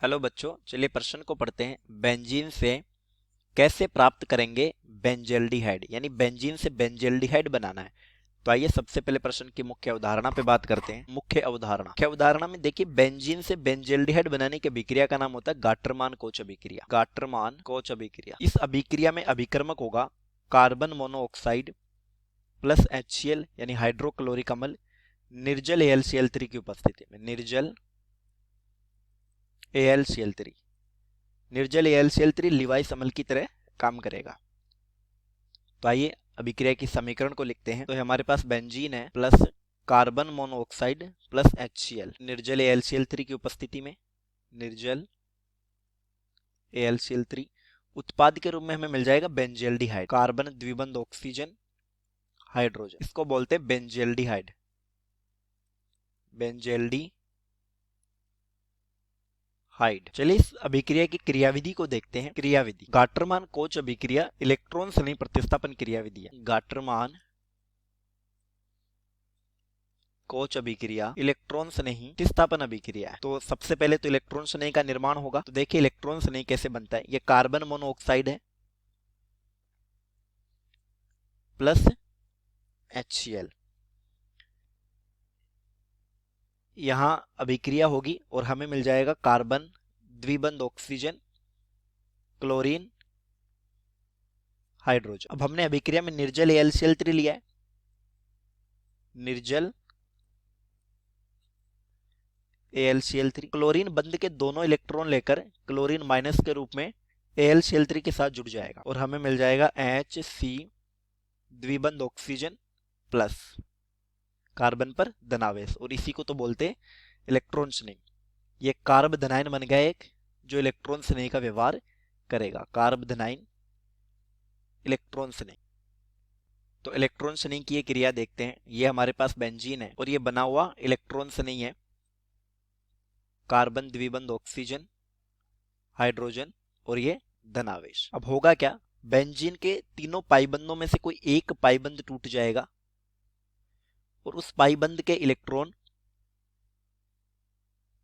Hello बच्चों, चलिए प्रश्न को पढ़ते हैं। बेंजीन से कैसे प्राप्त करेंगे बेंजल्डिहाइड, यानी बेंजीन से बेंजल्डिहाइड बनाना है। तो आइए सबसे पहले प्रश्न की मुख्य अवधारणा पे बात करते हैं। मुख्य अवधारणा में देखिए, बेंजीन से बेंजल्डिहाइड बनाने की अभिक्रिया का नाम होता है गाटरमान कोच अभिक्रिया। गाटरमान कोच अभिक्रिया, इस अभिक्रिया में अभिकर्मक होगा कार्बन मोनोऑक्साइड प्लस HCl यानी हाइड्रोक्लोरिक अम्ल निर्जल AlCl3 की उपस्थिति में। निर्जल AlCl3, निर्जल AlCl3 लिवाइस अम्ल की तरह काम करेगा। तो आइए अभिक्रिया की समीकरण को लिखते हैं। तो हमारे पास बेंजीन है plus carbon monoxide plus HCl निर्जल AlCl3 की उपस्थिति में। निर्जल AlCl3 उत्पाद के रूप में हमें मिल जाएगा बेंजल्डिहाइड, कार्बन द्विबंध ऑक्सीजन हाइड्रोजन, इसको बोलते हैं बेंजल्डिहाइड। बेंजल्डिहाइड। चलिए इस अभिक्रिया की क्रियाविधि को देखते हैं। क्रियाविधि गाटरमान कोच अभिक्रिया इलेक्ट्रॉन श्रेणी प्रतिस्थापन क्रियाविधि है। गाटरमान कोच अभिक्रिया इलेक्ट्रॉन स्नेही प्रतिस्थापन अभिक्रिया है। तो सबसे पहले तो इलेक्ट्रॉन स्नेही का निर्माण होगा। तो देखिए इलेक्ट्रॉन स्नेही कैसे बनता है। ये कार्बन मोनोऑक्साइड है प्लस HCl, यहां अभिक्रिया होगी और हमें मिल जाएगा कार्बन द्विबंध ऑक्सीजन क्लोरीन हाइड्रोजन। अब हमने अभिक्रिया में निर्जल AlCl3 लिया है। निर्जल AlCl3 क्लोरीन बंध के दोनों इलेक्ट्रॉन लेकर क्लोरीन माइनस के रूप में AlCl3 के साथ जुड़ जाएगा और हमें मिल जाएगा Hc द्विबंध ऑक्सीजन प्लस कार्बन पर धनावेश, और इसी को तो बोलते हैं इलेक्ट्रॉन स्नेही। ये कार्ब धनायन बन गया एक जो इलेक्ट्रॉन स्नेही का व्यवहार करेगा। कार्ब धनायन इलेक्ट्रॉन स्नेही। तो इलेक्ट्रॉन स्नेही की ये क्रिया देखते हैं। ये हमारे पास बेंजीन है और ये बना हुआ इलेक्ट्रॉन स्नेही है, कार्बन द्विबंध ऑक्सीजन हाइड्रोजन और ये धनावेश। अब होगा क्या, बेंजीन के तीनों पाइबंदों में से कोई एक पाइबंद टूट जाएगा और उस पाइबंद के इलेक्ट्रॉन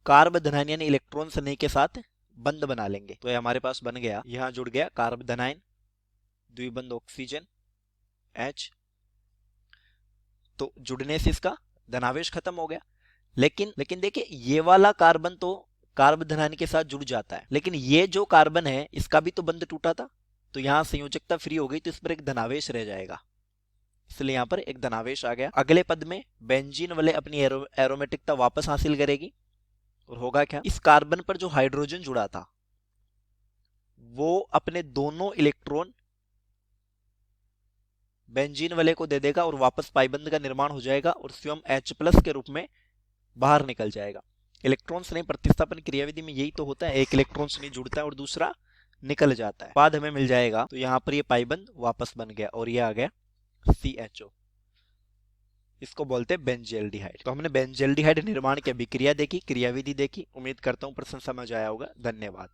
कार्ब धनायन यानी इलेक्ट्रॉन स्नेही के साथ बंध बना लेंगे। तो ये हमारे पास बन गया, यहां जुड़ गया कार्ब धनायन द्विबंध ऑक्सीजन H। तो जुड़ने से इसका धनावेश खत्म हो गया। लेकिन देखिए ये वाला कार्बन तो कार्ब धनायन के साथ जुड़ जाता है, लेकिन ये जो कार्बन है इसका भी तो बंध टूटा था। तो यहां संयोजकता फ्री हो गई, तो इस पर एक धनावेश रह जाएगा, इसलिए यहां पर एक धनावेश आ गया। अगले पद में बेंजीन वाले अपनी एरोमेटिकता वापस हासिल करेगी और होगा क्या, इस कार्बन पर जो हाइड्रोजन जुड़ा था वो अपने दोनों इलेक्ट्रॉन बेंजीन वाले को दे देगा और वापस पाइबंद का निर्माण हो जाएगा और स्वयं H+ के रूप में बाहर निकल जाएगा। इलेक्ट्रॉन स्नेही प्रतिस्थापन क्रियाविधि में यही तो होता है, एक इलेक्ट्रॉन स्नेही जुड़ता है और दूसरा निकल जाता है। बाद हमें मिल जाएगा, तो यहां पर ये पाइबंद वापस बन गया और ये आ गया CHO। इसको बोलते हैं बेंजल्डिहाइड। तो हमने बेंजल्डिहाइड निर्माण की अभिक्रिया देखी, क्रियाविधि देखी। उम्मीद करता हूं प्रश्न समझ आया होगा। धन्यवाद।